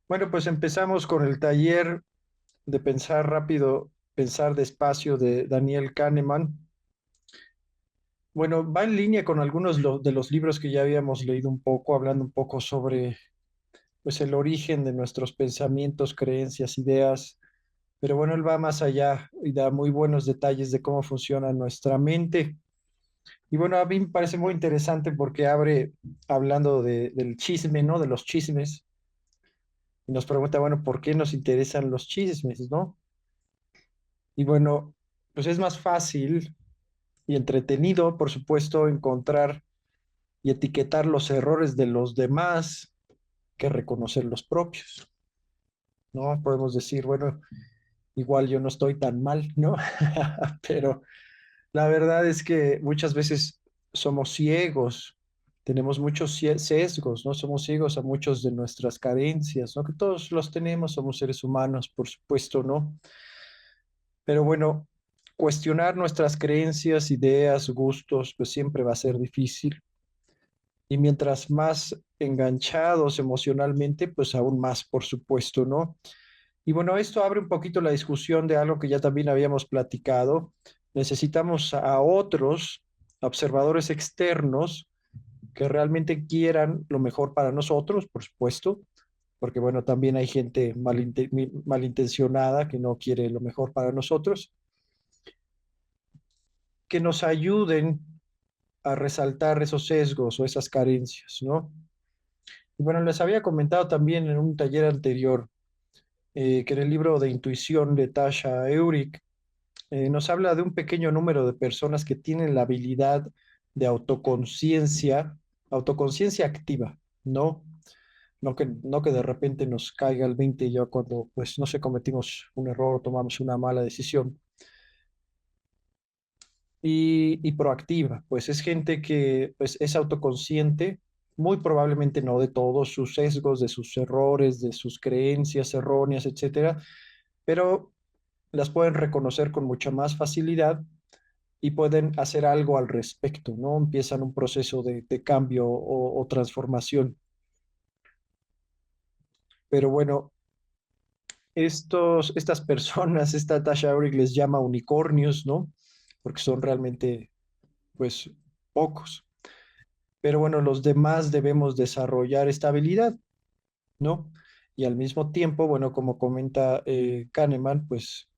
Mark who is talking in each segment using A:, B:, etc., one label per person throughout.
A: Bueno, pues empezamos con el taller de pensar rápido, pensar despacio de Daniel Kahneman. Bueno, va en línea con algunos de los libros que ya habíamos leído un poco, hablando un poco sobre pues el origen de nuestros pensamientos, creencias, ideas. Pero bueno, él va más allá y da muy buenos detalles de cómo funciona nuestra mente. Y bueno, a mí me parece muy interesante porque abre hablando del chisme, ¿no? De los chismes. Y nos pregunta, bueno, ¿por qué nos interesan los chismes, ¿no? Y bueno, pues es más fácil y entretenido, por supuesto, encontrar y etiquetar los errores de los demás que reconocer los propios, ¿no? Podemos decir, bueno, igual yo no estoy tan mal, ¿no? Pero la verdad es que muchas veces somos ciegos, tenemos muchos sesgos, ¿no? Somos ciegos a muchos de nuestras carencias, ¿no? Que todos los tenemos, somos seres humanos, por supuesto, ¿no? Pero bueno, cuestionar nuestras creencias, ideas, gustos, pues siempre va a ser difícil. Y mientras más enganchados emocionalmente, pues aún más, por supuesto, ¿no? Y bueno, esto abre un poquito la discusión de algo que ya también habíamos platicado. Necesitamos a otros observadores externos que realmente quieran lo mejor para nosotros, por supuesto, porque bueno, también hay gente malintencionada que no quiere lo mejor para nosotros, que nos ayuden a resaltar esos sesgos o esas carencias, ¿no? Y bueno, les había comentado también en un taller anterior que en el libro de Intuición de Tasha Eurich nos habla de un pequeño número de personas que tienen la habilidad de autoconciencia, autoconciencia activa, ¿no? No que de repente nos caiga el 20 ya cuando, pues, no sé, cometimos un error o tomamos una mala decisión. Y proactiva, pues es gente que pues, es autoconsciente, muy probablemente no de todos sus sesgos, de sus errores, de sus creencias erróneas, etcétera, pero las pueden reconocer con mucha más facilidad y pueden hacer algo al respecto, ¿no? Empiezan un proceso de cambio o transformación. Pero bueno, estas personas, esta Tasha Eurich les llama unicornios, ¿no? Porque son realmente, pues, pocos. Pero bueno, los demás debemos desarrollar esta habilidad, ¿no? Y al mismo tiempo, bueno, como comenta Kahneman, pues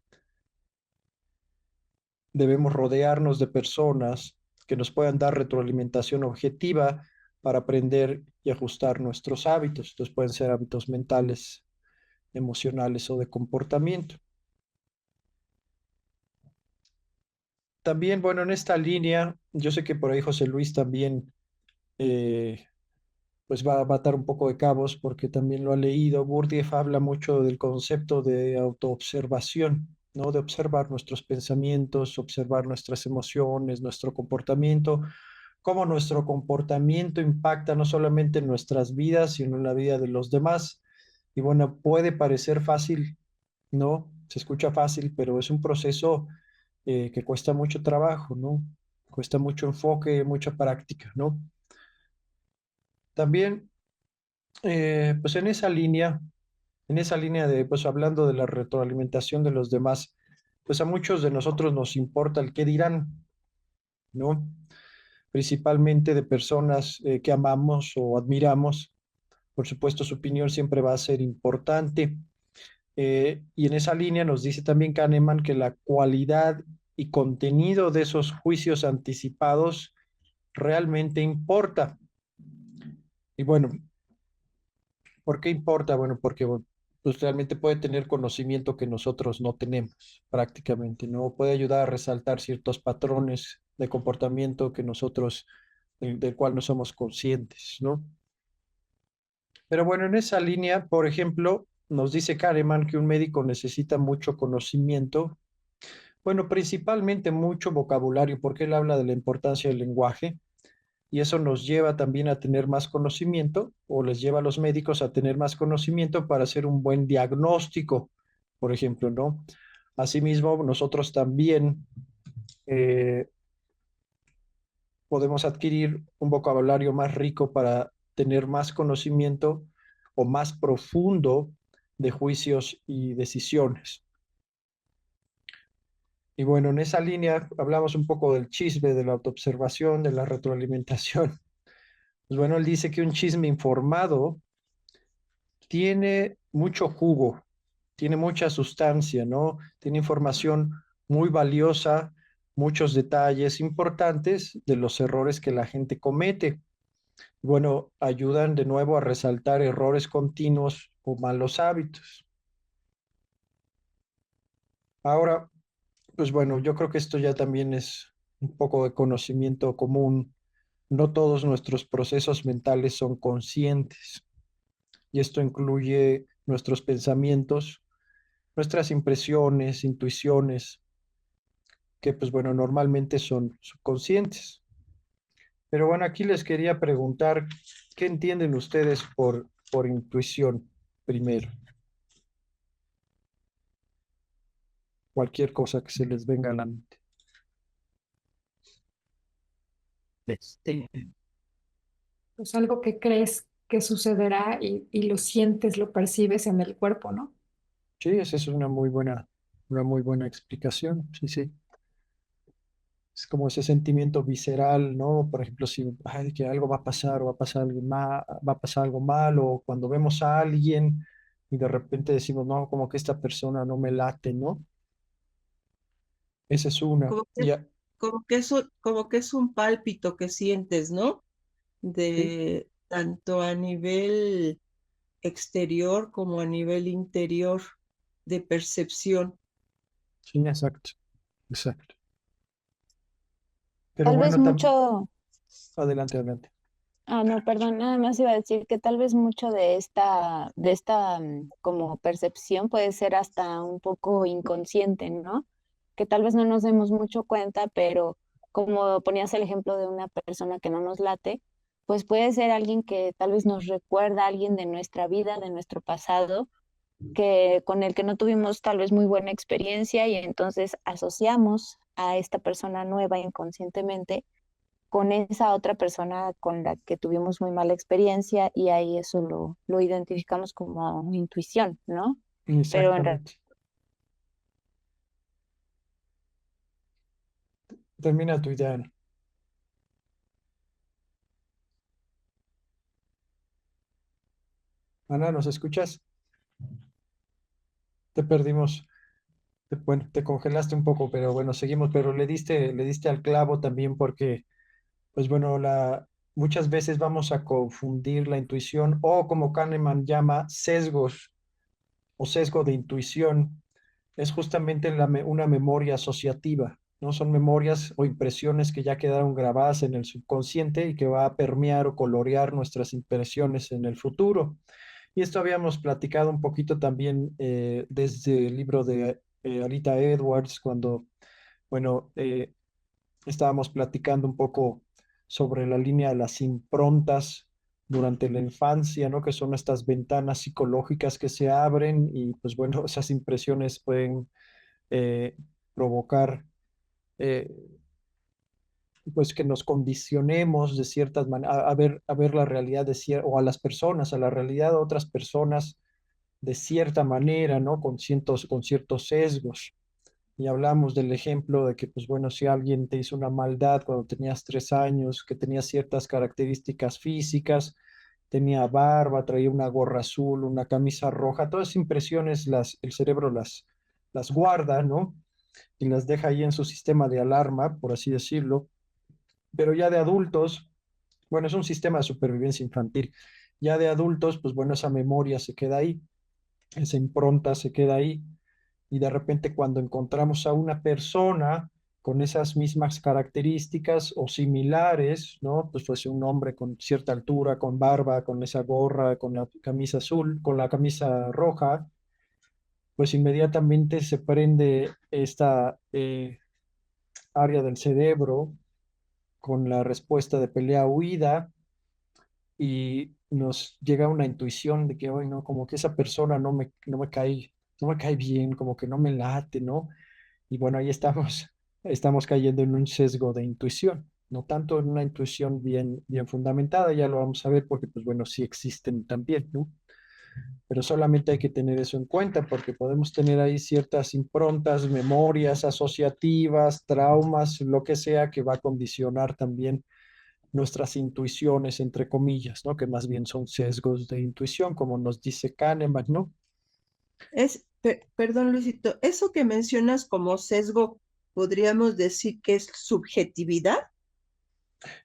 A: debemos rodearnos de personas que nos puedan dar retroalimentación objetiva para aprender y ajustar nuestros hábitos. Entonces pueden ser hábitos mentales, emocionales o de comportamiento. También, bueno, en esta línea, yo sé que por ahí José Luis también eh, pues va a matar un poco de cabos porque también lo ha leído. Gurdjieff habla mucho del concepto de autoobservación, ¿no? De observar nuestros pensamientos, observar nuestras emociones, nuestro comportamiento, cómo nuestro comportamiento impacta no solamente en nuestras vidas, sino en la vida de los demás. Y bueno, puede parecer fácil, ¿no? Se escucha fácil, pero es un proceso que cuesta mucho trabajo, ¿no? Cuesta mucho enfoque, mucha práctica, ¿no? También pues en esa línea de, pues hablando de la retroalimentación de los demás, pues a muchos de nosotros nos importa el qué dirán, ¿no? Principalmente de personas que amamos o admiramos. Por supuesto, su opinión siempre va a ser importante. Y en esa línea nos dice también Kahneman que la cualidad y contenido de esos juicios anticipados realmente importa. Y bueno, ¿por qué importa? Bueno, porque bueno, pues realmente puede tener conocimiento que nosotros no tenemos prácticamente, ¿no? Puede ayudar a resaltar ciertos patrones de comportamiento que nosotros, del cual no somos conscientes, ¿no? Pero bueno, en esa línea, por ejemplo, nos dice Kahneman que un médico necesita mucho conocimiento, bueno, principalmente mucho vocabulario, porque él habla de la importancia del lenguaje y eso nos lleva también a tener más conocimiento o les lleva a los médicos a tener más conocimiento para hacer un buen diagnóstico, por ejemplo, ¿no? Asimismo, nosotros también eh, podemos adquirir un vocabulario más rico para tener más conocimiento o más profundo de juicios y decisiones. Y bueno, en esa línea hablamos un poco del chisme, de la autoobservación, de la retroalimentación. Pues bueno, él dice que un chisme informado tiene mucho jugo, tiene mucha sustancia, ¿no? Tiene información muy valiosa, muchos detalles importantes de los errores que la gente comete. Bueno, ayudan de nuevo a resaltar errores continuos o malos hábitos. Ahora, pues bueno, yo creo que esto ya también es un poco de conocimiento común. No todos nuestros procesos mentales son conscientes y esto incluye nuestros pensamientos, nuestras impresiones, intuiciones, que pues bueno, normalmente son subconscientes. Pero bueno, aquí les quería preguntar, ¿qué entienden ustedes por intuición primero? Cualquier cosa que se les venga a la mente.
B: Este,
C: Pues algo que crees que sucederá y lo sientes, lo percibes en el cuerpo, ¿no?
A: Sí, esa es una muy buena explicación. Sí, sí. Es como ese sentimiento visceral, ¿no? Por ejemplo, si ay, que algo va a pasar o va a pasar algo mal, va a pasar algo mal, o cuando vemos a alguien y de repente decimos, no, como que esta persona no me late, ¿no? Esa es una.
B: como que,
A: Ya,
B: como que es un pálpito que sientes, ¿no?
A: sí,
B: De tanto a nivel exterior como a nivel interior de percepción.
A: sí, exacto, exacto. Pero
D: Tal vez
A: bueno,
D: mucho,
A: adelante, adelante.
D: no, perdón, nada más iba a decir que tal vez mucho de esta como percepción puede ser hasta un poco inconsciente, ¿no? Que tal vez no nos demos mucho cuenta, pero como ponías el ejemplo de una persona que no nos late, pues puede ser alguien que tal vez nos recuerda a alguien de nuestra vida, de nuestro pasado, que con el que no tuvimos tal vez muy buena experiencia y entonces asociamos a esta persona nueva inconscientemente con esa otra persona con la que tuvimos muy mala experiencia y ahí eso lo identificamos como intuición, ¿no? Pero en realidad
A: Exactamente. Termina tu idea, Ana. Ana, ¿nos escuchas? Te perdimos. Bueno, te congelaste un poco, pero bueno, seguimos, pero le diste al clavo también porque, pues bueno, muchas veces vamos a confundir la intuición o como Kahneman llama, sesgos o sesgo de intuición. Es justamente una memoria asociativa, ¿no? Son memorias o impresiones que ya quedaron grabadas en el subconsciente y que va a permear o colorear nuestras impresiones en el futuro. Y esto habíamos platicado un poquito también desde el libro de Alita Edwards, cuando, bueno, estábamos platicando un poco sobre la línea de las improntas durante la infancia, ¿no? Que son estas ventanas psicológicas que se abren y, pues bueno, esas impresiones pueden eh, provocar, eh, pues que nos condicionemos de ciertas maneras, a ver la realidad o a las personas, a la realidad de otras personas de cierta manera, ¿no? Con ciertos sesgos. Y hablamos del ejemplo de que, pues bueno, si alguien te hizo una maldad cuando tenías 3 años, que tenía ciertas características físicas, tenía barba, traía una gorra azul, una camisa roja, todas esas impresiones el cerebro las guarda, ¿no? Y las deja ahí en su sistema de alarma, por así decirlo. Pero ya de adultos, bueno, es un sistema de supervivencia infantil. Ya de adultos, pues bueno, esa memoria se queda ahí, esa impronta se queda ahí y de repente cuando encontramos a una persona con esas mismas características o similares, ¿no? Pues fuese un hombre con cierta altura, con barba, con esa gorra, con la camisa azul, con la camisa roja, pues inmediatamente se prende esta área del cerebro con la respuesta de pelea-huida y nos llega una intuición de que, hoy no, como que esa persona no me cae bien, como que no me late, ¿no? Y bueno, ahí estamos, estamos cayendo en un sesgo de intuición, no tanto en una intuición bien fundamentada, ya lo vamos a ver porque, pues bueno, sí existen también, ¿no? pero solamente hay que tener eso en cuenta porque podemos tener ahí ciertas improntas, memorias asociativas, traumas, lo que sea que va a condicionar también nuestras intuiciones, entre comillas, ¿no? Que más bien son sesgos de intuición, como nos dice Kahneman, ¿no?
B: Perdón, Luisito, eso que mencionas como sesgo, ¿podríamos decir que es subjetividad?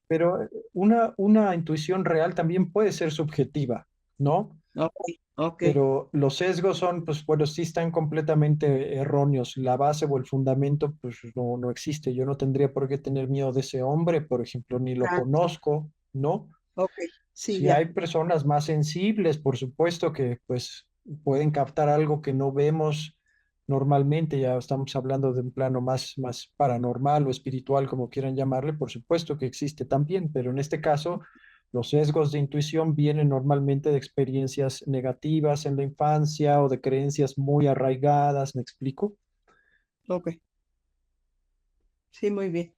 A: Pero una intuición real también puede ser subjetiva, ¿no?
B: Ok, ok,
A: Pero los sesgos son, pues bueno, sí están completamente erróneos. La base o el fundamento, pues no existe. Yo no tendría por qué tener miedo de ese hombre, por ejemplo, ni lo
B: exacto,
A: conozco, ¿no?
B: ok, sí,
A: Si hay
B: ya,
A: personas más sensibles, por supuesto que pues pueden captar algo que no vemos normalmente, ya estamos hablando de un plano más paranormal o espiritual, como quieran llamarle, por supuesto que existe también, pero en este caso los sesgos de intuición vienen normalmente de experiencias negativas en la infancia o de creencias muy arraigadas, ¿me explico?
B: ok, sí, muy bien.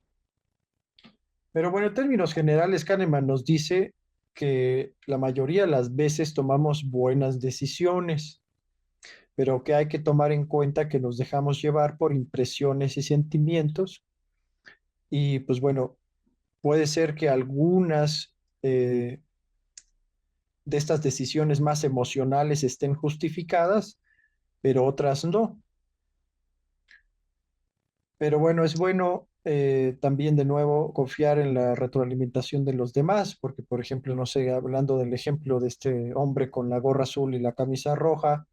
A: Pero bueno, en términos generales, Kahneman nos dice que la mayoría de las veces tomamos buenas decisiones, pero que hay que tomar en cuenta que nos dejamos llevar por impresiones y sentimientos. Y pues bueno, puede ser que algunas de estas decisiones más emocionales estén justificadas, pero otras no. Pero bueno, es bueno también de nuevo confiar en la retroalimentación de los demás, porque por ejemplo, no sé, hablando del ejemplo de este hombre con la gorra azul y la camisa roja,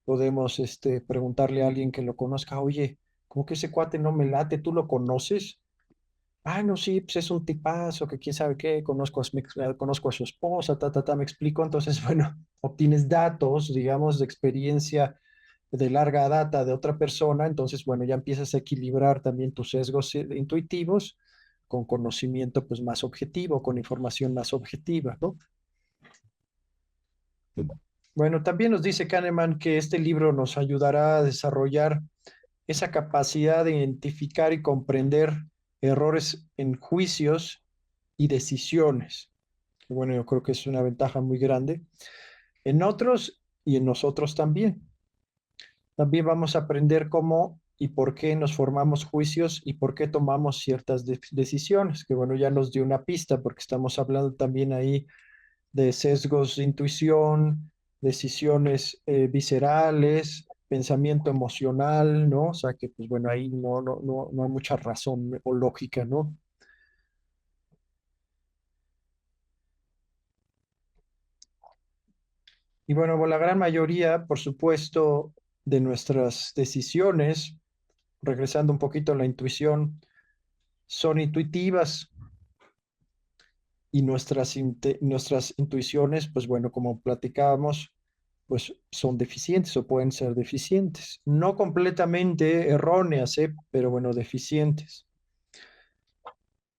A: podemos preguntarle a alguien que lo conozca, oye, como que ese cuate no me late, ¿tú lo conoces? Ah, no, sí, pues es un tipazo, que quién sabe qué, conozco a su esposa, me explico. Entonces, bueno, obtienes datos, digamos, de experiencia de larga data de otra persona, entonces, bueno, ya empiezas a equilibrar también tus sesgos intuitivos con conocimiento, pues, más objetivo, con información más objetiva, ¿no? Bueno, también nos dice Kahneman que este libro nos ayudará a desarrollar esa capacidad de identificar y comprender errores en juicios y decisiones. Que bueno, yo creo que es una ventaja muy grande en otros y en nosotros también. También vamos a aprender cómo y por qué nos formamos juicios y por qué tomamos ciertas decisiones, que bueno, ya nos dio una pista porque estamos hablando también ahí de sesgos de intuición, decisiones viscerales, pensamiento emocional, ¿no? O sea que, pues bueno, ahí no hay mucha razón o lógica, ¿no? Y bueno, la gran mayoría, por supuesto, de nuestras decisiones, regresando un poquito a la intuición, son intuitivas y nuestras intuiciones, pues bueno, como platicábamos, pues son deficientes o pueden ser deficientes. No completamente erróneas, pero bueno, deficientes.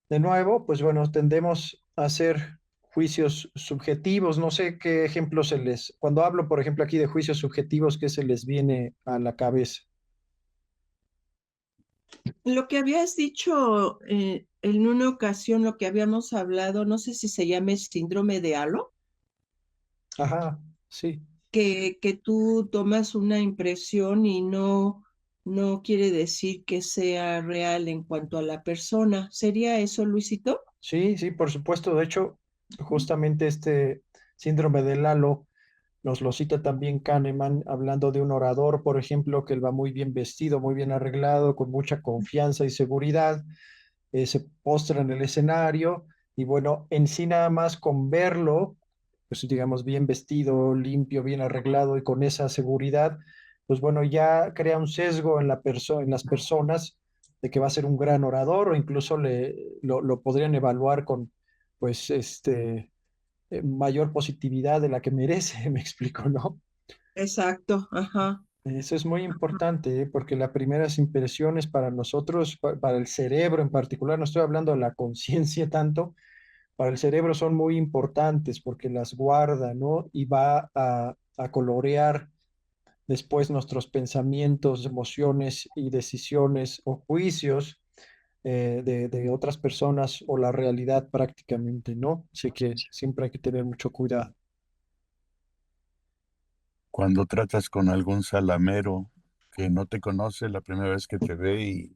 A: De nuevo, pues bueno, tendemos a hacer juicios subjetivos. No sé qué ejemplos cuando hablo, por ejemplo, aquí de juicios subjetivos, ¿qué se les viene a la cabeza?
B: Lo que habías dicho en una ocasión, lo que habíamos hablado, no sé si se llama síndrome de Halo,
A: Ajá, sí.
B: que tú tomas una impresión y no quiere decir que sea real en cuanto a la persona. ¿Sería eso, Luisito?
A: Sí, sí, por supuesto. De hecho, justamente este síndrome de Lalo nos lo cita también Kahneman, hablando de un orador, por ejemplo, que él va muy bien vestido, muy bien arreglado, con mucha confianza y seguridad, se postra en el escenario y bueno, en sí nada más con verlo, pues digamos, bien vestido, limpio, bien arreglado y con esa seguridad, pues bueno, ya crea un sesgo en en las personas de que va a ser un gran orador o incluso lo podrían evaluar con, pues, mayor positividad de la que merece, me explico, ¿no?
B: Exacto, ajá.
A: Eso es muy importante, porque las primeras impresiones para nosotros, para el cerebro en particular, no estoy hablando de la conciencia tanto, para el cerebro son muy importantes porque las guarda, ¿no? Y va a colorear después nuestros pensamientos, emociones y decisiones o juicios de otras personas o la realidad prácticamente, ¿no? Así que siempre hay que tener mucho cuidado.
E: Cuando tratas con algún salamero que no te conoce la primera vez que te ve y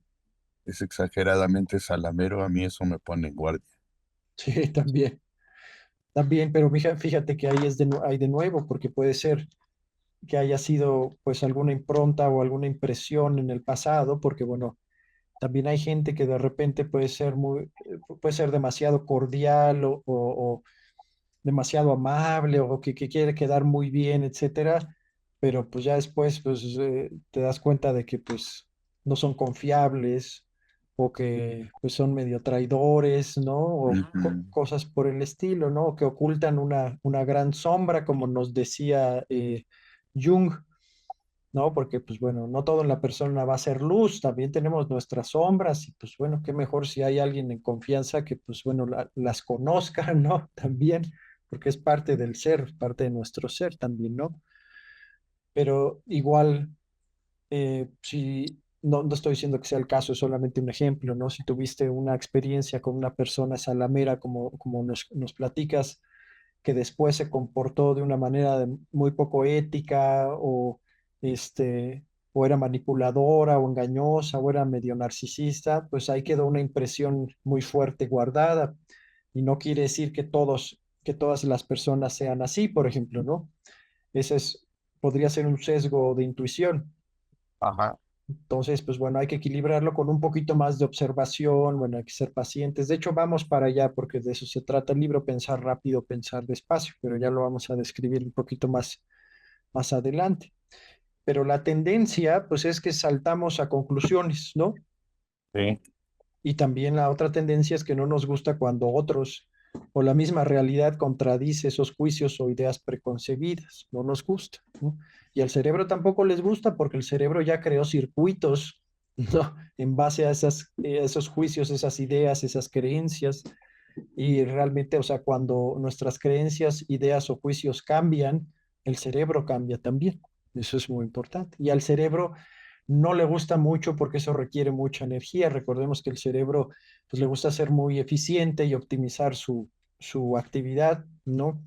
E: es exageradamente salamero, a mí eso me pone en guardia.
A: Sí, también, también, pero fíjate que ahí hay de nuevo, porque puede ser que haya sido pues alguna impronta o alguna impresión en el pasado, porque bueno, también hay gente que de repente puede ser demasiado cordial o demasiado amable o que quiere quedar muy bien, etcétera, pero pues ya después pues te das cuenta de que pues no son confiables o que pues son medio traidores, ¿no? O
E: Ujú.
A: cosas por el estilo, ¿no? O que ocultan una gran sombra, como nos decía Jung, ¿no? Porque, pues bueno, no todo en la persona va a ser luz, también tenemos nuestras sombras y pues bueno, qué mejor si hay alguien en confianza que pues bueno, las conozca, ¿no? También, porque es parte del ser, parte de nuestro ser también, ¿no? Pero igual, si no estoy diciendo que sea el caso, es solamente un ejemplo, ¿no? Si tuviste una experiencia con una persona salamera, como nos platicas, que después se comportó de una manera muy poco ética este, o era manipuladora o engañosa o era medio narcisista, pues ahí quedó una impresión muy fuerte guardada. Y no quiere decir que todas las personas sean así, por ejemplo, ¿no? Ese podría ser un sesgo de intuición.
E: Ajá.
A: Entonces, pues bueno, hay que equilibrarlo con un poquito más de observación, bueno, hay que ser pacientes. De hecho, vamos para allá porque de eso se trata el libro, pensar rápido, pensar despacio, pero ya lo vamos a describir un poquito más adelante. Pero la tendencia, pues es que saltamos a conclusiones, ¿no?
E: Sí.
A: Y también la otra tendencia es que no nos gusta cuando otros o la misma realidad contradice esos juicios o ideas preconcebidas. No nos gusta, ¿no? Y al cerebro tampoco les gusta porque el cerebro ya creó circuitos, ¿no? En base a esos juicios, esas ideas, esas creencias. Y realmente, o sea, cuando nuestras creencias, ideas o juicios cambian, el cerebro cambia también. Eso es muy importante. Y al cerebro no le gusta mucho porque eso requiere mucha energía. Recordemos que el cerebro pues le gusta ser muy eficiente y optimizar su actividad, ¿no?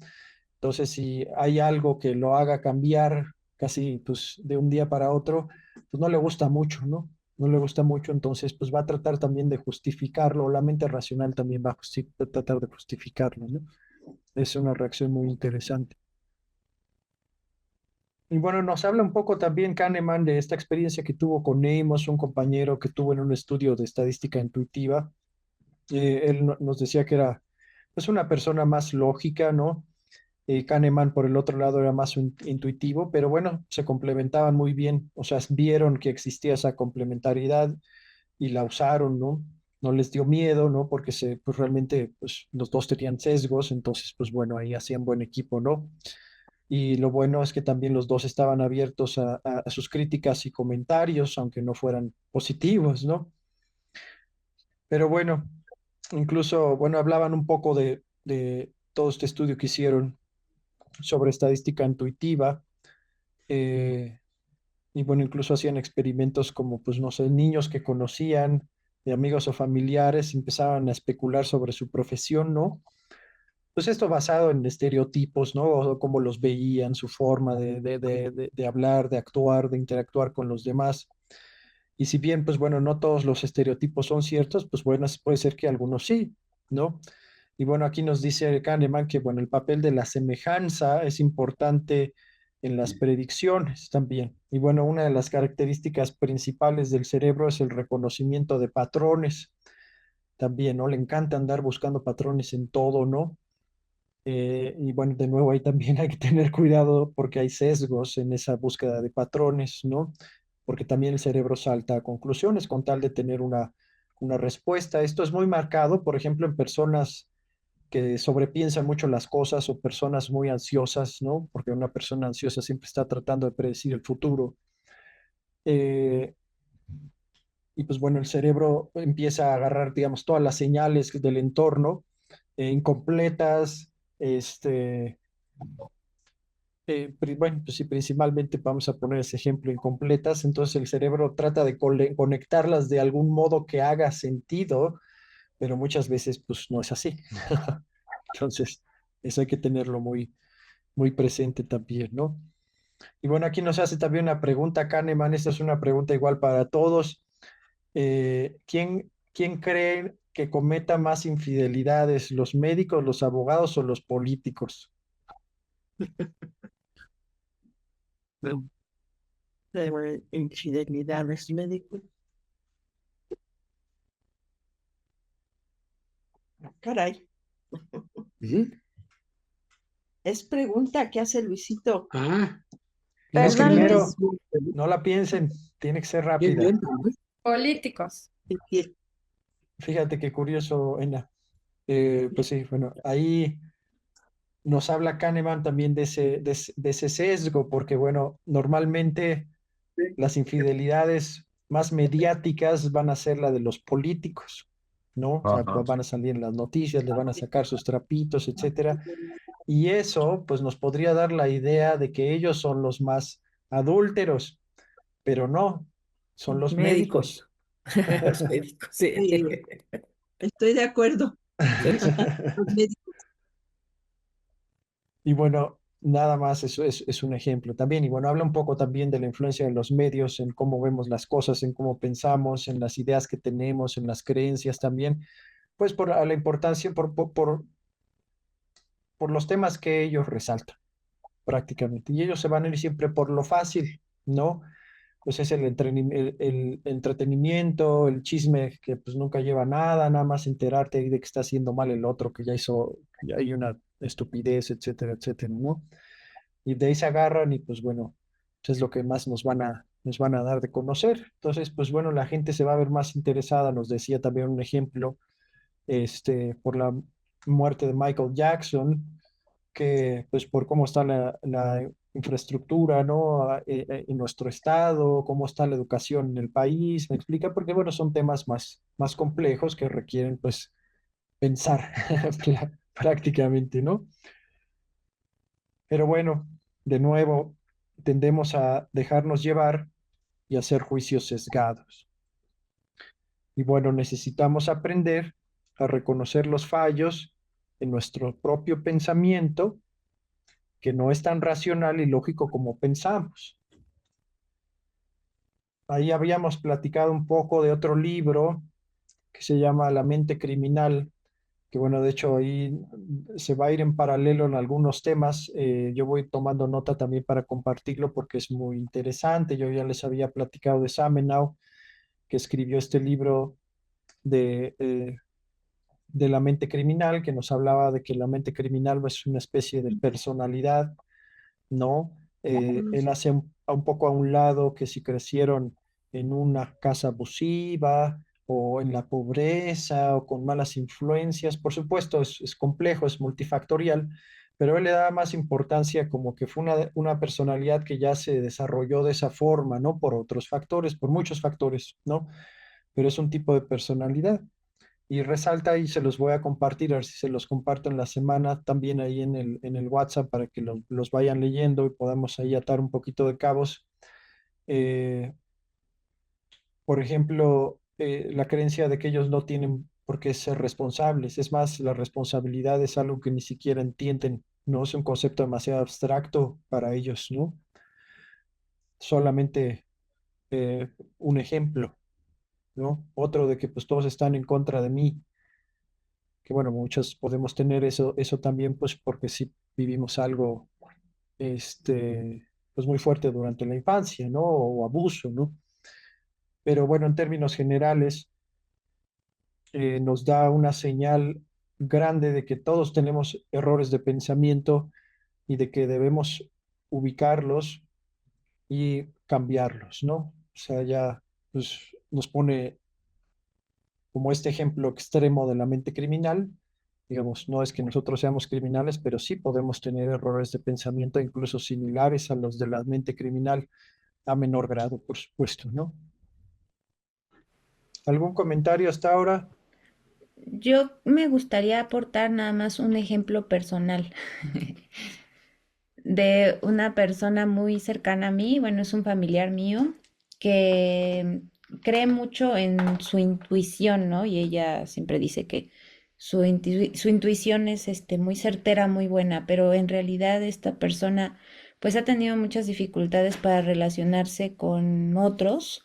A: Entonces, si hay algo que lo haga cambiar casi pues de un día para otro, pues no le gusta mucho, ¿no? No le gusta mucho, entonces pues va a tratar también de justificarlo, la mente racional también va a tratar de justificarlo, ¿no? Es una reacción muy interesante. Y bueno, nos habla un poco también Kahneman de esta experiencia que tuvo con Amos, un compañero que tuvo en un estudio de estadística intuitiva. Él nos decía que era pues una persona más lógica, ¿no? Kahneman, por el otro lado, era más intuitivo, pero bueno, se complementaban muy bien. O sea, vieron que existía esa complementariedad y la usaron, ¿no? No les dio miedo, ¿no? Porque pues realmente pues, los dos tenían sesgos, entonces, pues bueno, ahí hacían buen equipo, ¿no? Y lo bueno es que también los dos estaban abiertos a sus críticas y comentarios, aunque no fueran positivos, ¿no? Pero bueno, incluso, bueno, hablaban un poco de todo este estudio que hicieron sobre estadística intuitiva. eh, y bueno, incluso hacían experimentos como, pues no sé, niños que conocían, de amigos o familiares, empezaban a especular sobre su profesión, ¿no? Pues esto basado en estereotipos, ¿no? O cómo los veían, su forma de hablar, de actuar, de interactuar con los demás. Y si bien, pues bueno, no todos los estereotipos son ciertos, pues bueno, puede ser que algunos sí, ¿no? Y bueno, aquí nos dice Kahneman que, bueno, el papel de la semejanza es importante en las predicciones también. Y bueno, una de las características principales del cerebro es el reconocimiento de patrones también, ¿no? Le encanta andar buscando patrones en todo, ¿no? Y bueno, de nuevo ahí también hay que tener cuidado porque hay sesgos en esa búsqueda de patrones, ¿no? Porque también el cerebro salta a conclusiones con tal de tener una respuesta. Esto es muy marcado, por ejemplo, en personas que sobrepiensan mucho las cosas o personas muy ansiosas, ¿no? Porque una persona ansiosa siempre está tratando de predecir el futuro. Eh, y pues bueno, el cerebro empieza a agarrar, digamos, todas las señales del entorno incompletas, este, bueno, pues sí, principalmente vamos a poner ese ejemplo incompletas, entonces el cerebro trata de conectarlas de algún modo que haga sentido, pero muchas veces pues no es así. Entonces, eso hay que tenerlo muy presente también, ¿no? Y bueno, aquí nos hace también una pregunta, Kahneman, esta es una pregunta igual para todos. ¿Quién cree que cometa más infidelidades, los médicos, los abogados o los políticos?
B: De infidelidades médicos. Caray,
F: ¿Mm?
B: es pregunta que hace Luisito.
F: Ah,
A: No,
F: es que
D: Perdón,
A: primero,
D: Luis.
A: no la piensen, tiene que ser
F: bien
A: rápida.
F: lento, ¿no?
C: Políticos.
A: Fíjate qué curioso, Ena. Pues sí, bueno, ahí nos habla Kahneman también de ese sesgo, porque bueno, normalmente las infidelidades más mediáticas van a ser la de los políticos, ¿no? O sea,
F: Ajá.
A: van a salir en las noticias, le van a sacar sus trapitos, etcétera. Y eso, pues, nos podría dar la idea de que ellos son los más adúlteros, pero no, son los médicos.
F: Médicos. Los médicos, sí.
B: Sí, estoy de acuerdo. Los médicos.
A: Y bueno, nada más, eso es un ejemplo también. Y bueno, habla un poco también de la influencia de los medios en cómo vemos las cosas, en cómo pensamos, en las ideas que tenemos, en las creencias también, pues por la importancia, por los temas que ellos resaltan prácticamente. Y ellos se van a ir siempre por lo fácil, ¿no? Pues es el entretenimiento, el chisme que pues nunca lleva a nada, nada más enterarte ahí de que está haciendo mal el otro, que ya hizo, ya hay una estupidez, etcétera, etcétera, ¿no? Y de ahí se agarran y pues bueno, eso es lo que más nos van a dar de conocer. Entonces, pues bueno, la gente se va a ver más interesada, nos decía también un ejemplo, por la muerte de Michael Jackson, que pues por cómo está la infraestructura, ¿no? En nuestro estado, cómo está la educación en el país, me explica, porque bueno, son temas más complejos que requieren pues pensar prácticamente, ¿no? Pero bueno, de nuevo, tendemos a dejarnos llevar y hacer juicios sesgados. Y bueno, necesitamos aprender a reconocer los fallos en nuestro propio pensamiento, que no es tan racional y lógico como pensamos. Ahí habíamos platicado un poco de otro libro que se llama La mente criminal, que bueno, de hecho ahí se va a ir en paralelo en algunos temas. Yo voy tomando nota también para compartirlo porque es muy interesante. Yo ya les había platicado de Samenau, que escribió este libro de la mente criminal, que nos hablaba de que la mente criminal es una especie de personalidad, ¿no? Él hace un poco a un lado que si crecieron en una casa abusiva o en la pobreza o con malas influencias, por supuesto es complejo, es multifactorial, pero él le da más importancia como que fue una personalidad que ya se desarrolló de esa forma, ¿no? Por otros factores, por muchos factores, ¿no? Pero es un tipo de personalidad. Y resalta y se los voy a compartir, a ver si se los comparto en la semana también ahí en el WhatsApp para que los vayan leyendo y podamos ahí atar un poquito de cabos. Eh, por ejemplo, la creencia de que ellos no tienen por qué ser responsables. Es más, la responsabilidad es algo que ni siquiera entienden, ¿no? Es un concepto demasiado abstracto para ellos, ¿no? Solamente un ejemplo, ¿no? Otro de que pues todos están en contra de mí, que bueno, muchos podemos tener eso también, pues porque sí vivimos algo, pues muy fuerte durante la infancia, ¿no? O abuso, ¿no? Pero bueno, en términos generales, nos da una señal grande de que todos tenemos errores de pensamiento y de que debemos ubicarlos y cambiarlos, ¿no? O sea, ya pues, nos pone como este ejemplo extremo de la mente criminal. Digamos, no es que nosotros seamos criminales, pero sí podemos tener errores de pensamiento incluso similares a los de la mente criminal, a menor grado, por supuesto, ¿no? ¿Algún comentario hasta ahora?
G: Yo me gustaría aportar nada más un ejemplo personal de una persona muy cercana a mí, bueno, es un familiar mío, que cree mucho en su intuición, ¿no? Y ella siempre dice que su intuición es muy certera, muy buena, pero en realidad esta persona pues ha tenido muchas dificultades para relacionarse con otros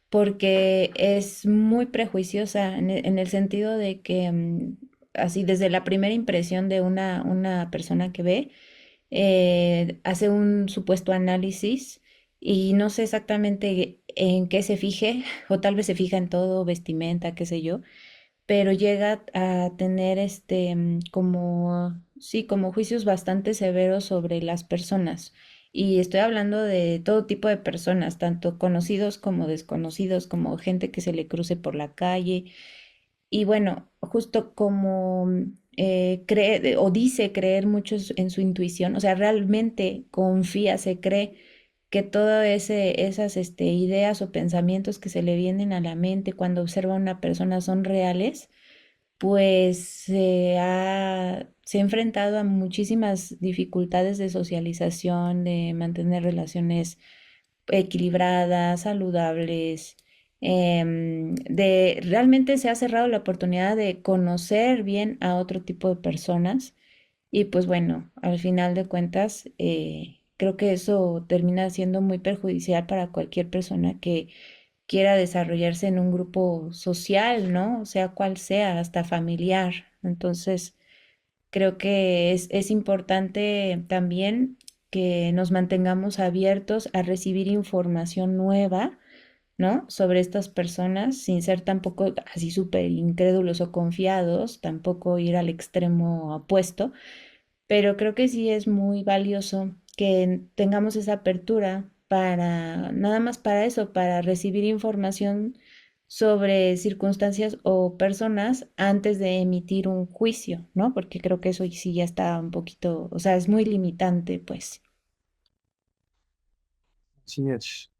G: porque es muy prejuiciosa en el sentido de que así desde la primera impresión de una persona que ve, hace un supuesto análisis y no sé exactamente en qué se fije, o tal vez se fija en todo, vestimenta, qué sé yo, pero llega a tener como, sí, como juicios bastante severos sobre las personas. Y estoy hablando de todo tipo de personas, tanto conocidos como desconocidos, como gente que se le cruce por la calle. Y bueno, justo como cree o dice creer mucho en su intuición, o sea, realmente confía, se cree que todas esas ideas o pensamientos que se le vienen a la mente cuando observa a una persona son reales, pues se ha enfrentado a muchísimas dificultades de socialización, de mantener relaciones equilibradas, saludables, de realmente se ha cerrado la oportunidad de conocer bien a otro tipo de personas y pues bueno, al final de cuentas, creo que eso termina siendo muy perjudicial para cualquier persona que quiera desarrollarse en un grupo social, ¿no? Sea cual sea, hasta familiar. Entonces, creo que es importante también que nos mantengamos abiertos a recibir información nueva, ¿no? Sobre estas personas, sin ser tampoco así súper incrédulos o confiados, tampoco ir al extremo opuesto, pero creo que sí es muy valioso que tengamos esa apertura para, nada más para eso, para recibir información sobre circunstancias o personas antes de emitir un juicio, ¿no? Porque creo que eso sí ya está un poquito, o sea, es muy limitante, pues.
A: Sí es.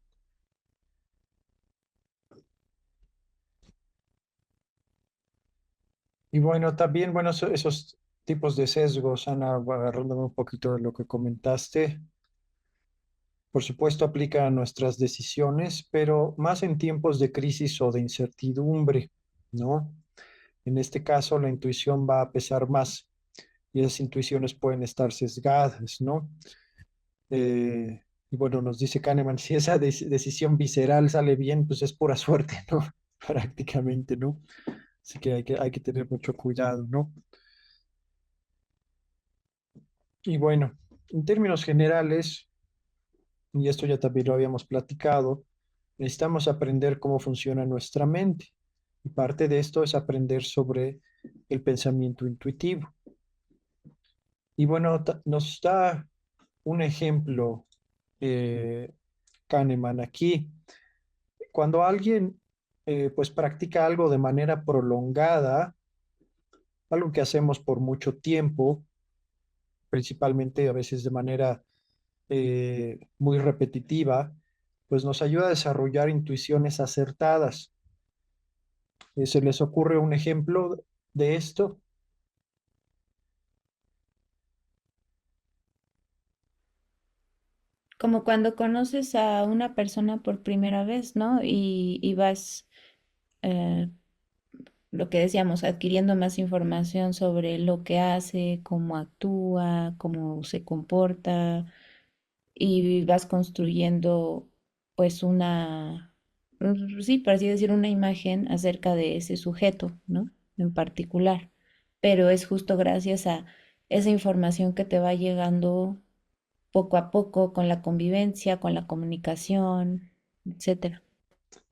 A: Y bueno, también, bueno, esos tipos de sesgos, Ana, agarrándome un poquito de lo que comentaste, por supuesto aplican a nuestras decisiones, pero más en tiempos de crisis o de incertidumbre, ¿no? En este caso, la intuición va a pesar más y esas intuiciones pueden estar sesgadas, ¿no? Y bueno, nos dice Kahneman, si esa decisión visceral sale bien, pues es pura suerte, ¿no? Prácticamente, ¿no? Así que hay que tener mucho cuidado, ¿no? Y bueno, en términos generales, y esto ya también lo habíamos platicado, necesitamos aprender cómo funciona nuestra mente. Y parte de esto es aprender sobre el pensamiento intuitivo. Y bueno, nos da un ejemplo, eh, Kahneman aquí. Cuando alguien pues practica algo de manera prolongada, algo que hacemos por mucho tiempo, principalmente a veces de manera muy repetitiva, pues nos ayuda a desarrollar intuiciones acertadas. ¿Se les ocurre un ejemplo de esto?
G: Como cuando conoces a una persona por primera vez, ¿no? Y vas, eh, lo que decíamos, adquiriendo más información sobre lo que hace, cómo actúa, cómo se comporta, y vas construyendo, pues, sí, por así decir, una imagen acerca de ese sujeto, ¿no? En particular. Pero es justo gracias a esa información que te va llegando poco a poco con la convivencia, con la comunicación, etcétera.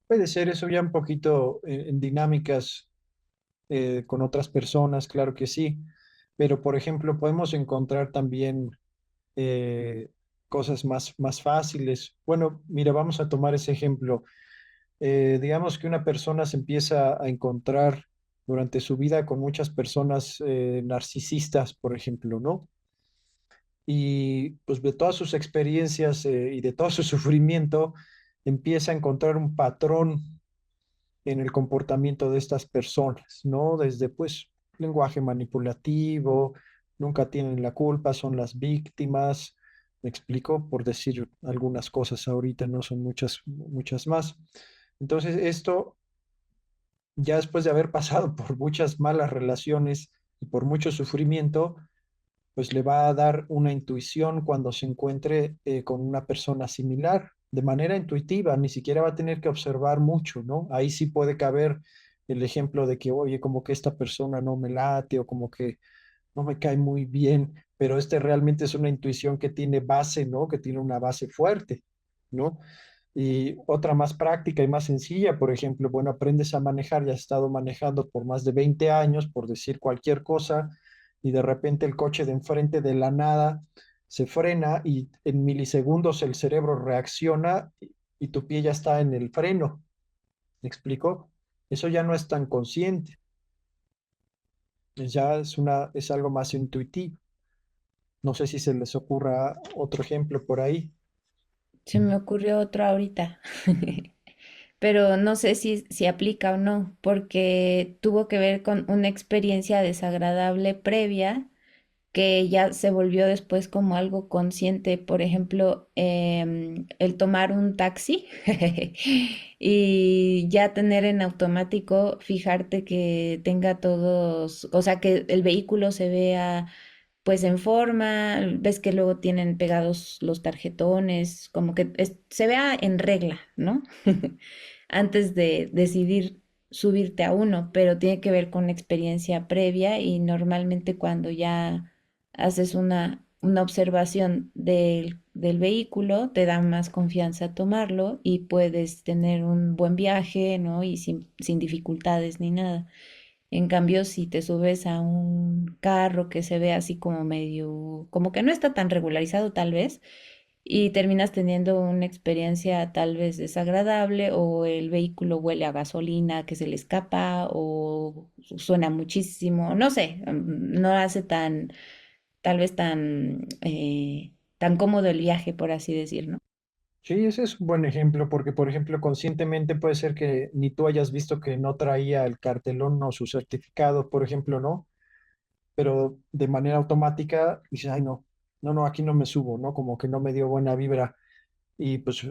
A: Puede ser eso ya un poquito en dinámicas con otras personas, claro que sí, pero por ejemplo podemos encontrar también eh, cosas más fáciles. Bueno, mira, vamos a tomar ese ejemplo. Digamos que una persona se empieza a encontrar durante su vida con muchas personas narcisistas, por ejemplo, ¿no? Y pues de todas sus experiencias y de todo su sufrimiento, empieza a encontrar un patrón en el comportamiento de estas personas, ¿no? Desde pues lenguaje manipulativo, nunca tienen la culpa, son las víctimas, me explico, por decir algunas cosas ahorita, no son muchas más. Entonces, esto ya después de haber pasado por muchas malas relaciones y por mucho sufrimiento, pues le va a dar una intuición cuando se encuentre con una persona similar, de manera intuitiva, ni siquiera va a tener que observar mucho, ¿no? Ahí sí puede caber el ejemplo de que, oye, como que esta persona no me late o como que no me cae muy bien, pero este realmente es una intuición que tiene base, ¿no? Que tiene una base fuerte, ¿no? Y otra más práctica y más sencilla, por ejemplo, bueno, aprendes a manejar, ya has estado manejando por más de 20 años, por decir cualquier cosa, y de repente el coche de enfrente de la nada se frena y en milisegundos el cerebro reacciona y tu pie ya está en el freno. ¿Me explico? Eso ya no es tan consciente, es algo más intuitivo. No sé si se les ocurra otro ejemplo por ahí.
G: Se me ocurrió otro ahorita, pero no sé si aplica o no, porque tuvo que ver con una experiencia desagradable previa que ya se volvió después como algo consciente, por ejemplo, el tomar un taxi y ya tener en automático, fijarte que tenga todos, o sea, que el vehículo se vea pues en forma, ves que luego tienen pegados los tarjetones, como que se vea en regla, ¿no? Antes de decidir subirte a uno, pero tiene que ver con experiencia previa y normalmente cuando ya haces una observación del vehículo, te da más confianza tomarlo y puedes tener un buen viaje, ¿no? Y sin dificultades ni nada. En cambio, si te subes a un carro que se ve así como medio, como que no está tan regularizado tal vez, y terminas teniendo una experiencia tal vez desagradable o el vehículo huele a gasolina que se le escapa o suena muchísimo, no sé, no hace tal vez tan cómodo el viaje, por así decir, ¿no?
A: Sí, ese es un buen ejemplo porque, por ejemplo, conscientemente puede ser que ni tú hayas visto que no traía el cartelón o su certificado, por ejemplo, ¿no? Pero de manera automática dices, ay, no, no, no, aquí no me subo, ¿no? Como que no me dio buena vibra y pues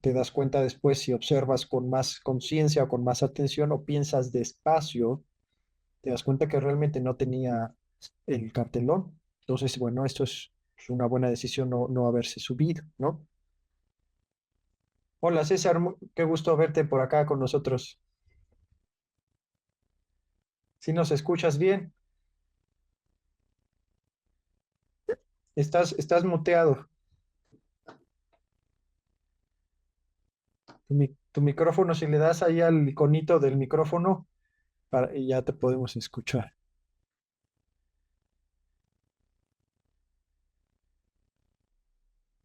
A: te das cuenta después si observas con más conciencia o con más atención o piensas despacio, te das cuenta que realmente no tenía el cartelón. Entonces, bueno, esto es una buena decisión no haberse subido, ¿no? Hola César, qué gusto verte por acá con nosotros. Si nos escuchas bien, estás muteado. Tu micrófono, si le das ahí al iconito del micrófono, y ya te podemos escuchar.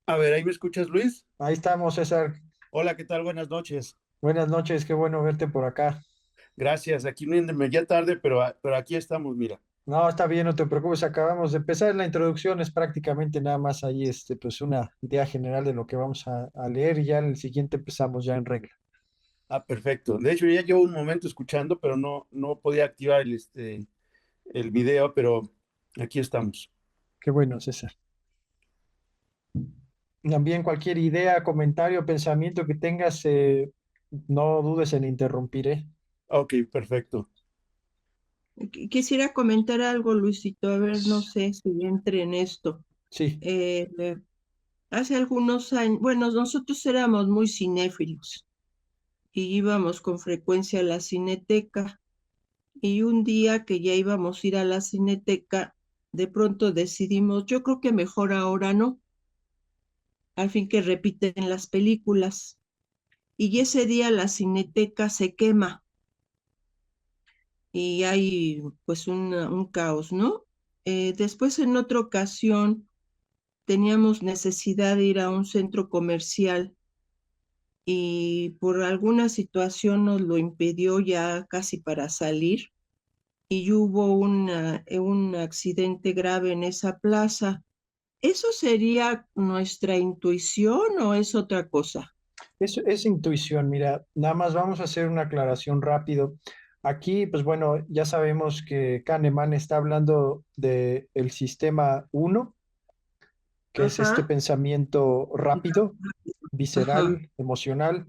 H: A ver, ¿ahí me escuchas, Luis?
A: Ahí estamos, César.
H: Hola, ¿qué tal? Buenas noches.
A: Buenas noches, qué bueno verte por acá.
H: Gracias. Aquí ya tarde, pero aquí estamos, mira.
A: No, está bien, no te preocupes, acabamos de empezar. La introducción es prácticamente nada más ahí, pues una idea general de lo que vamos a leer y ya en el siguiente empezamos ya en regla.
H: Ah, perfecto. De hecho, ya llevo un momento escuchando, pero no podía activar el video, pero aquí estamos.
A: Qué bueno, César. También cualquier idea, comentario, pensamiento que tengas, no dudes en interrumpir, ¿eh?
H: Ok, perfecto.
B: Quisiera comentar algo, Luisito, a ver, no sé si entre en esto.
A: Sí,
B: Hace algunos años, bueno, nosotros éramos muy cinéfilos y íbamos con frecuencia a la cineteca. Y un día que ya íbamos a ir a la cineteca, de pronto decidimos, yo creo que mejor ahora no, al fin que repiten las películas. Y ese día la cineteca se quema y hay pues un caos, ¿no? Después en otra ocasión teníamos necesidad de ir a un centro comercial y por alguna situación nos lo impidió ya casi para salir y hubo un accidente grave en esa plaza. ¿Eso sería nuestra intuición o es otra cosa?
A: es intuición. Mira, nada más vamos a hacer una aclaración rápido. Aquí, pues bueno, ya sabemos que Kahneman está hablando de el sistema uno, que es este
B: Ajá,
A: pensamiento rápido,
B: ajá.
A: visceral, emocional,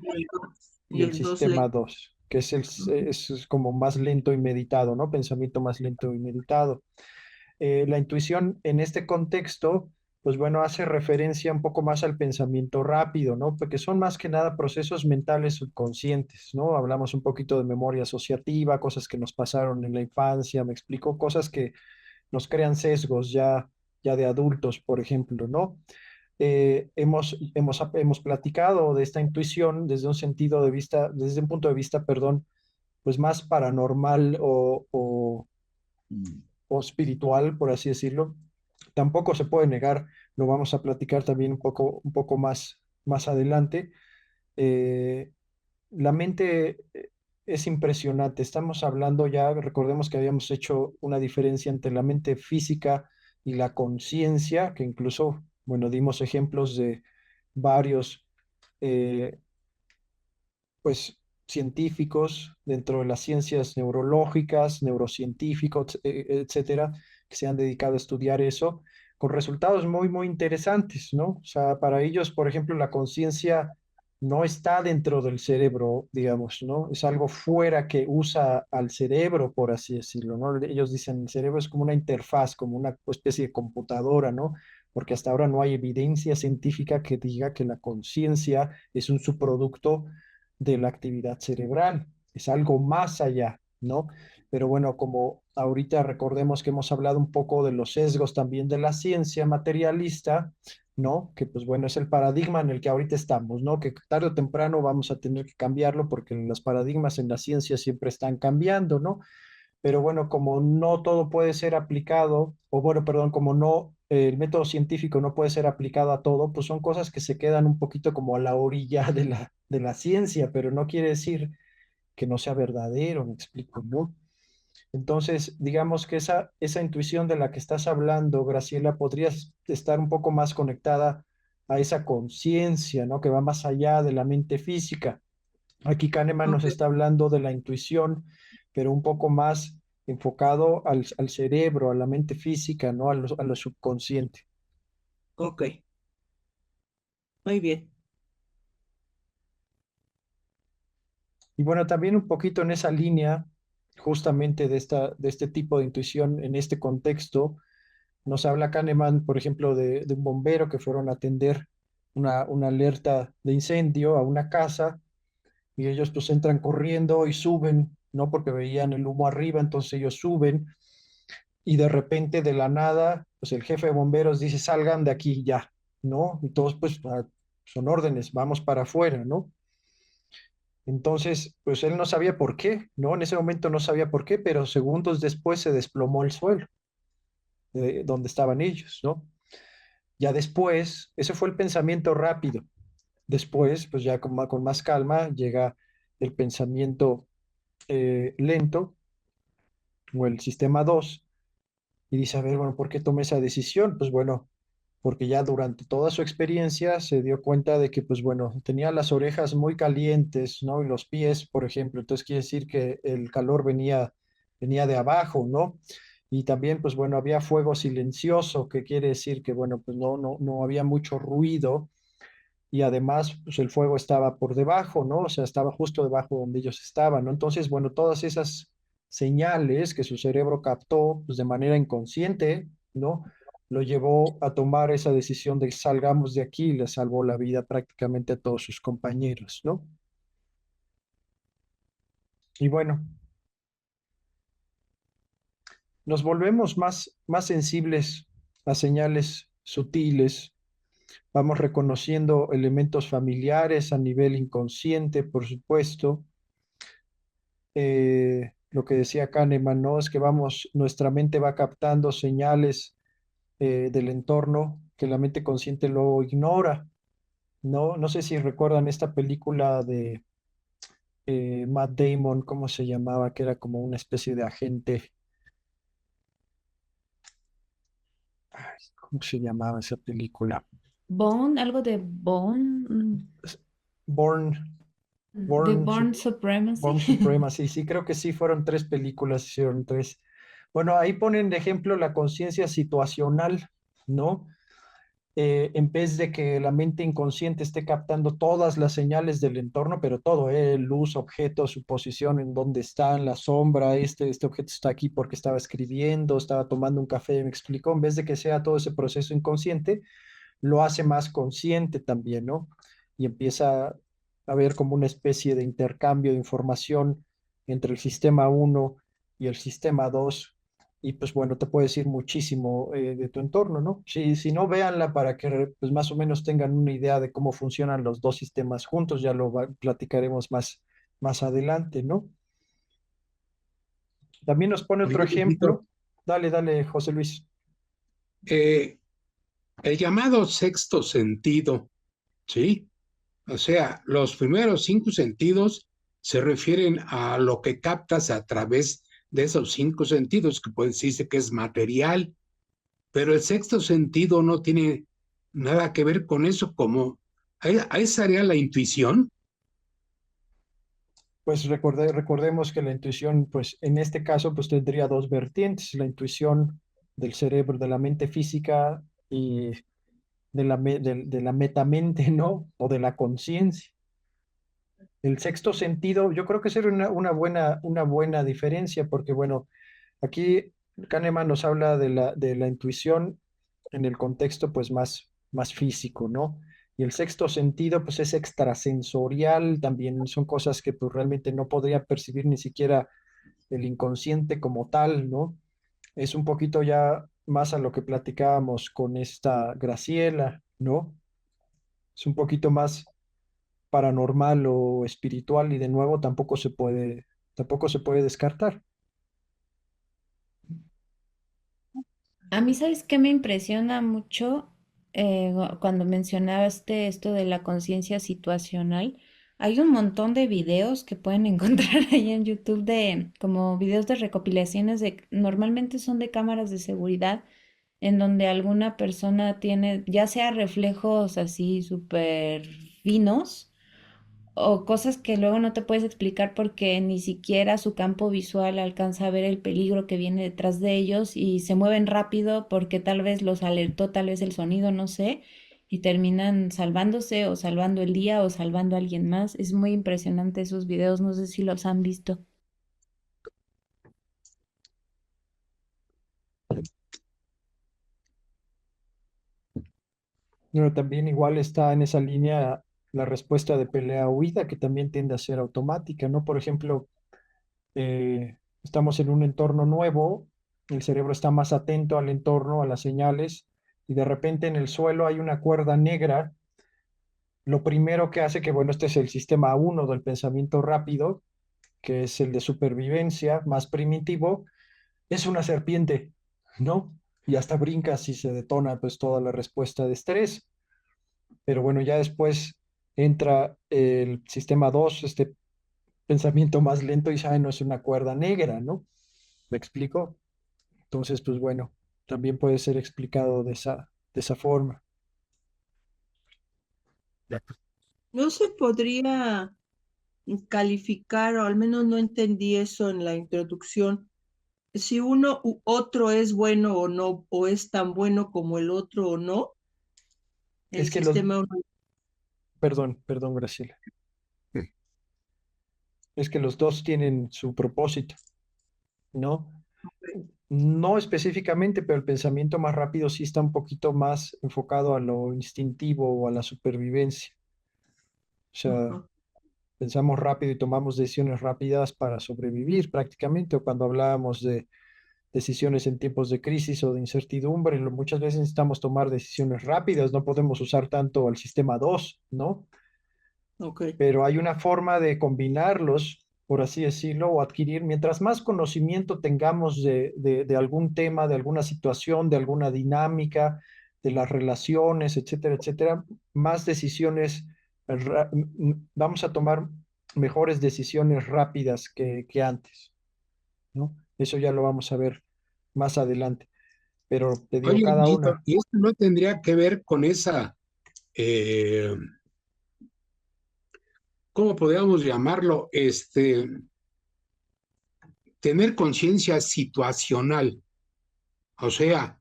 B: Y
A: y el
B: el dos
A: sistema 2, que es como más lento y meditado, ¿no? Pensamiento más lento y meditado. La intuición en este contexto, pues bueno, hace referencia un poco más al pensamiento rápido, ¿no? Porque son más que nada procesos mentales subconscientes, ¿no? Hablamos un poquito de memoria asociativa, cosas que nos pasaron en la infancia, me explico, cosas que nos crean sesgos ya de adultos, por ejemplo, ¿no? Hemos platicado de esta intuición desde un sentido de vista, desde un punto de vista, perdón, pues más paranormal o espiritual, por así decirlo. Tampoco se puede negar, lo vamos a platicar también un poco más adelante. Eh, la mente es impresionante. Estamos hablando ya, recordemos que habíamos hecho una diferencia entre la mente física y la conciencia, que incluso, bueno, dimos ejemplos de varios, eh, pues, científicos dentro de las ciencias neurológicas, neurocientíficos, etcétera, que se han dedicado a estudiar eso, con resultados muy interesantes, ¿no? O sea, para ellos, por ejemplo, la conciencia no está dentro del cerebro, digamos, ¿no? Es algo fuera que usa al cerebro, por así decirlo, ¿no? Ellos dicen, el cerebro es como una interfaz, como una especie de computadora, ¿no? Porque hasta ahora no hay evidencia científica que diga que la conciencia es un subproducto de la actividad cerebral, es algo más allá, ¿no? Pero bueno, como ahorita recordemos que hemos hablado un poco de los sesgos también de la ciencia materialista, ¿no? Que pues bueno, es el paradigma en el que ahorita estamos, ¿no? Que tarde o temprano vamos a tener que cambiarlo porque los paradigmas en la ciencia siempre están cambiando, ¿no? Pero bueno, como no todo puede ser aplicado, o bueno, perdón, como no, el método científico no puede ser aplicado a todo, pues son cosas que se quedan un poquito como a la orilla de la ciencia, pero no quiere decir que no sea verdadero, me explico, ¿no? Entonces, digamos que esa intuición de la que estás hablando, Graciela, podría estar un poco más conectada a esa conciencia, ¿no? Que va más allá de la mente física. Aquí Kahneman nos
B: Ok,
A: está hablando de la intuición, pero un poco más enfocado al cerebro, a la mente física, ¿no? A lo subconsciente.
B: ok, muy bien.
A: Y bueno, también un poquito en esa línea, justamente de este tipo de intuición en este contexto, nos habla Kahneman, por ejemplo, de un bombero que fueron a atender una alerta de incendio a una casa y ellos pues entran corriendo y suben, ¿no? Porque veían el humo arriba, entonces ellos suben y de repente de la nada, pues el jefe de bomberos dice, salgan de aquí ya, ¿no? Y todos pues son órdenes, vamos para afuera, ¿no? Entonces, pues él no sabía por qué, ¿no? En ese momento no sabía por qué, pero segundos después se desplomó el suelo donde estaban ellos, ¿no? Ya después, ese fue el pensamiento rápido. Después, pues ya con más calma, llega el pensamiento lento o el sistema 2 y dice, a ver, bueno, ¿por qué tomé esa decisión? Pues bueno, porque ya durante toda su experiencia se dio cuenta de que, pues bueno, tenía las orejas muy calientes, ¿no? Y los pies, por ejemplo, entonces quiere decir que el calor venía de abajo, ¿no? Y también, pues bueno, había fuego silencioso, que quiere decir que, bueno, pues no había mucho ruido y además, pues el fuego estaba por debajo, ¿no? O sea, estaba justo debajo donde ellos estaban, ¿no? Entonces, bueno, todas esas señales que su cerebro captó, pues de manera inconsciente, ¿no? Lo llevó a tomar esa decisión de salgamos de aquí y le salvó la vida prácticamente a todos sus compañeros, ¿no? Y bueno, nos volvemos más sensibles a señales sutiles, vamos reconociendo elementos familiares a nivel inconsciente, por supuesto. Lo que decía Kahneman, ¿no? Es que nuestra mente va captando señales del entorno que la mente consciente luego ignora, ¿no? No sé si recuerdan esta película de Matt Damon, ¿cómo se llamaba? Que era como una especie de agente. Ay, ¿cómo se llamaba esa película?
G: Bone, algo de Bone,
A: Born,
G: de
A: Born,
G: Born Supremacy.
A: Born Supremacy, sí, creo que sí, fueron tres películas, hicieron tres. Bueno, ahí ponen de ejemplo la conciencia situacional, ¿no? en vez de que la mente inconsciente esté captando todas las señales del entorno, pero todo, luz, objeto, su posición, en dónde está, en la sombra, este objeto está aquí porque estaba escribiendo, estaba tomando un café, me explicó, en vez de que sea todo ese proceso inconsciente, lo hace más consciente también, ¿no? Y empieza a haber como una especie de intercambio de información entre el sistema uno y el sistema 2. Y pues bueno, te puedo decir muchísimo de tu entorno, ¿no? Si no, véanla para que pues más o menos tengan una idea de cómo funcionan los dos sistemas juntos, ya lo platicaremos más adelante, ¿no? También nos pone otro
I: Oye, Víctor,
A: ejemplo. Dale, José Luis.
I: el llamado sexto sentido, ¿sí? O sea, los primeros 5 sentidos se refieren a lo que captas a través de esos 5 sentidos, que puede decirse que es material, pero el sexto sentido no tiene nada que ver con eso, como a esa área la intuición.
A: Pues recordemos que la intuición, pues en este caso, pues tendría dos vertientes, la intuición del cerebro, de la mente física y de la metamente, ¿no? O de la conciencia. El sexto sentido, yo creo que sería una buena diferencia, porque bueno, aquí Kahneman nos habla de la intuición en el contexto pues más físico, ¿no? Y el sexto sentido pues es extrasensorial, también son cosas que pues realmente no podría percibir ni siquiera el inconsciente como tal, ¿no? Es un poquito ya más a lo que platicábamos con esta Graciela, ¿no? Es un poquito más paranormal o espiritual y de nuevo tampoco se puede descartar.
G: A mí, ¿sabes qué me impresiona mucho cuando mencionaste esto de la conciencia situacional? Hay un montón de videos que pueden encontrar ahí en YouTube de como videos de recopilaciones de, normalmente son de cámaras de seguridad, en donde alguna persona tiene ya sea reflejos así súper finos o cosas que luego no te puedes explicar porque ni siquiera su campo visual alcanza a ver el peligro que viene detrás de ellos y se mueven rápido porque tal vez los alertó, tal vez el sonido, no sé, y terminan salvándose o salvando el día o salvando a alguien más. Es muy impresionante esos videos, no sé si los han visto.
A: Pero también igual está en esa línea la respuesta de pelea-huida, que también tiende a ser automática, ¿no? Por ejemplo, estamos en un entorno nuevo, el cerebro está más atento al entorno, a las señales, y de repente en el suelo hay una cuerda negra. Lo primero que hace que, bueno, este es el sistema uno del pensamiento rápido, que es el de supervivencia más primitivo, es una serpiente, ¿no? Y hasta brincas y se detona pues toda la respuesta de estrés. Pero bueno, ya después entra el sistema 2, este pensamiento más lento y dice, "Ay, no es una cuerda negra, ¿no? ¿Me explico?" Entonces, pues bueno, también puede ser explicado de esa forma.
B: No se podría calificar, o al menos no entendí eso en la introducción, si uno u otro es bueno o no, o es tan bueno como el otro o no, el
A: Es que los,
B: sistema uno.
A: perdón, Graciela, es que los dos tienen su propósito, ¿no? No específicamente, pero el pensamiento más rápido sí está un poquito más enfocado a lo instintivo o a la supervivencia. O sea,
B: Ajá.
A: pensamos rápido y tomamos decisiones rápidas para sobrevivir prácticamente, o cuando hablábamos de decisiones en tiempos de crisis o de incertidumbre, muchas veces necesitamos tomar decisiones rápidas, no podemos usar tanto el sistema 2, ¿no?
B: Ok.
A: Pero hay una forma de combinarlos, por así decirlo, o adquirir, mientras más conocimiento tengamos de algún tema, de alguna situación, de alguna dinámica, de las relaciones, etcétera, etcétera, más decisiones, vamos a tomar mejores decisiones rápidas que antes, ¿no? Eso ya lo vamos a ver más adelante. Pero te digo,
I: Oye,
A: cada
I: Víctor,
A: una.
I: ¿y esto no tendría que ver con esa, eh, cómo podríamos llamarlo, tener conciencia situacional? O sea,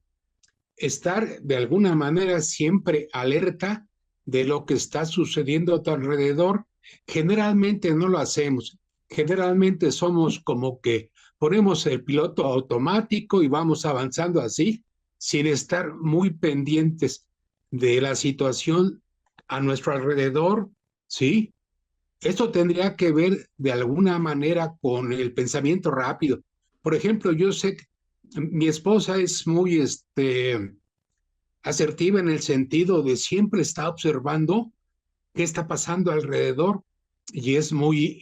I: estar de alguna manera siempre alerta de lo que está sucediendo a tu alrededor. Generalmente no lo hacemos. Generalmente somos como que ponemos el piloto automático y vamos avanzando así, sin estar muy pendientes de la situación a nuestro alrededor, ¿sí? Esto tendría que ver de alguna manera con el pensamiento rápido. Por ejemplo, yo sé que mi esposa es muy asertiva en el sentido de siempre está observando qué está pasando alrededor y es muy,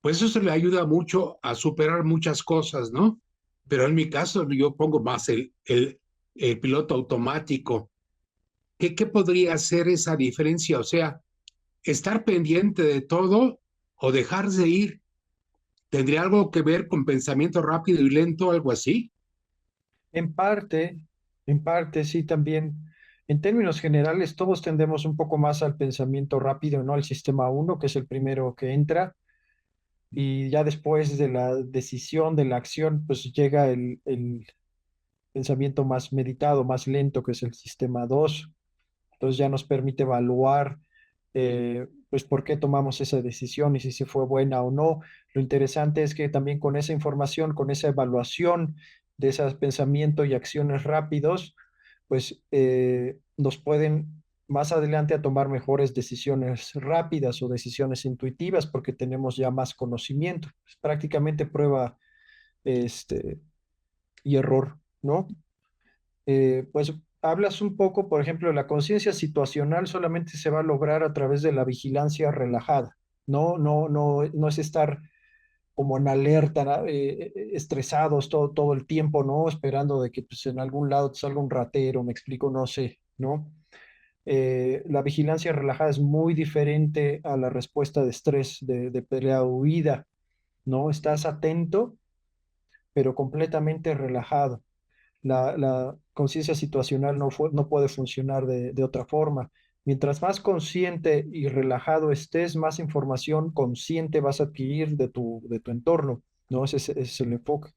I: pues eso le ayuda mucho a superar muchas cosas, ¿no? Pero en mi caso yo pongo más el piloto automático. ¿Qué podría hacer esa diferencia? O sea, estar pendiente de todo o dejarse ir. ¿Tendría algo que ver con pensamiento rápido y lento, algo así?
A: En parte, en parte, sí, también. En términos generales, todos tendemos un poco más al pensamiento rápido, ¿no? Al sistema uno, que es el primero que entra, y ya después de la decisión, de la acción, pues llega el pensamiento más meditado, más lento, que es el sistema 2. Entonces ya nos permite evaluar, pues, por qué tomamos esa decisión y si se fue buena o no. Lo interesante es que también con esa información, con esa evaluación de esos pensamientos y acciones rápidos, pues nos pueden más adelante a tomar mejores decisiones rápidas o decisiones intuitivas porque tenemos ya más conocimiento. Es prácticamente prueba este, y error, ¿no? Pues hablas un poco, por ejemplo, la conciencia situacional solamente se va a lograr a través de la vigilancia relajada. No es estar como en alerta, ¿no? Estresados todo el tiempo, ¿no? Esperando de que pues, en algún lado te salga un ratero, me explico, no sé, ¿no? La vigilancia relajada es muy diferente a la respuesta de estrés, de pelea o huida, ¿no? Estás atento, pero completamente relajado. La conciencia situacional no puede funcionar de otra forma. Mientras más consciente y relajado estés, más información consciente vas a adquirir de tu entorno, ¿no? Ese es el enfoque.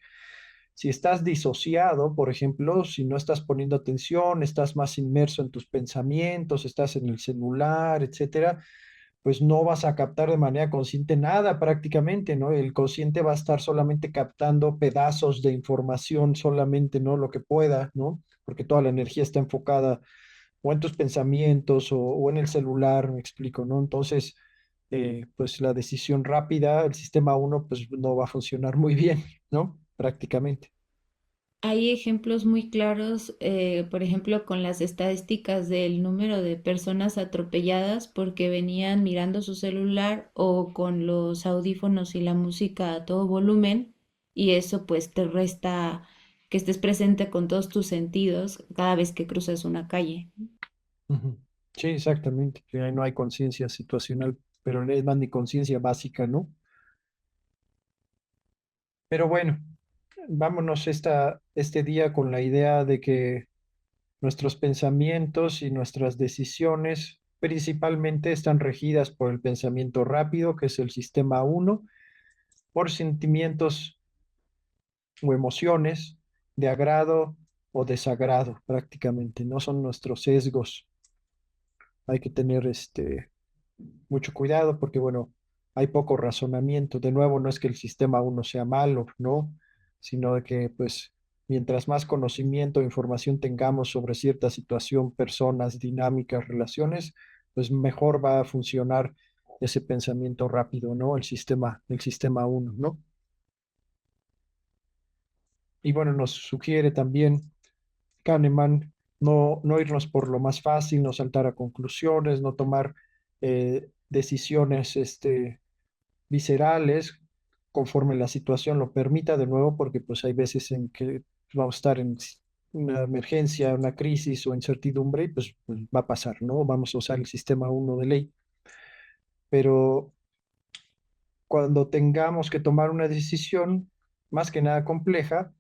A: Si estás disociado, por ejemplo, si no estás poniendo atención, estás más inmerso en tus pensamientos, estás en el celular, etcétera, pues no vas a captar de manera consciente nada prácticamente, ¿no? El consciente va a estar solamente captando pedazos de información, solamente, ¿no? Lo que pueda, ¿no? Porque toda la energía está enfocada o en tus pensamientos o en el celular, me explico, ¿no? Entonces, pues la decisión rápida, el sistema uno, pues no va a funcionar muy bien, ¿no? Prácticamente.
G: Hay ejemplos muy claros, por ejemplo, con las estadísticas del número de personas atropelladas porque venían mirando su celular o con los audífonos y la música a todo volumen, y eso pues te resta que estés presente con todos tus sentidos cada vez que cruzas una calle.
A: Ujú. Sí, exactamente, que ahí no hay conciencia situacional, pero es más ni conciencia básica, ¿no? Pero bueno, vámonos este día con la idea de que nuestros pensamientos y nuestras decisiones principalmente están regidas por el pensamiento rápido, que es el sistema uno, por sentimientos o emociones de agrado o desagrado prácticamente, no son nuestros sesgos. Hay que tener mucho cuidado porque, bueno, hay poco razonamiento. De nuevo, no es que el sistema uno sea malo, ¿no? Sino de que, pues, mientras más conocimiento e información tengamos sobre cierta situación, personas, dinámicas, relaciones, pues mejor va a funcionar ese pensamiento rápido, ¿no? El sistema uno, ¿no? Y bueno, nos sugiere también Kahneman no irnos por lo más fácil, no saltar a conclusiones, no tomar decisiones viscerales conforme la situación lo permita, de nuevo, porque pues hay veces en que vamos a estar en una emergencia, una crisis o incertidumbre y pues va a pasar, ¿no? Vamos a usar el sistema uno de ley. Pero cuando tengamos que tomar una decisión, más que nada compleja,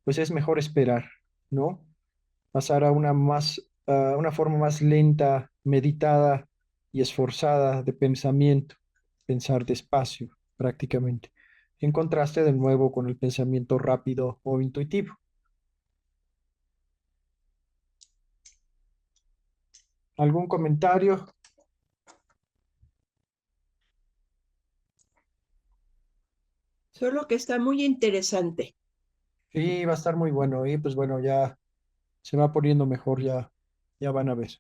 A: pues es mejor esperar, ¿no? Pasar a una forma más lenta, meditada y esforzada de pensamiento, pensar despacio prácticamente, en contraste de nuevo con el pensamiento rápido o intuitivo. ¿Algún comentario?
B: Solo que está muy interesante.
A: Sí, va a estar muy bueno. Y pues bueno, ya se va poniendo mejor, ya van a ver.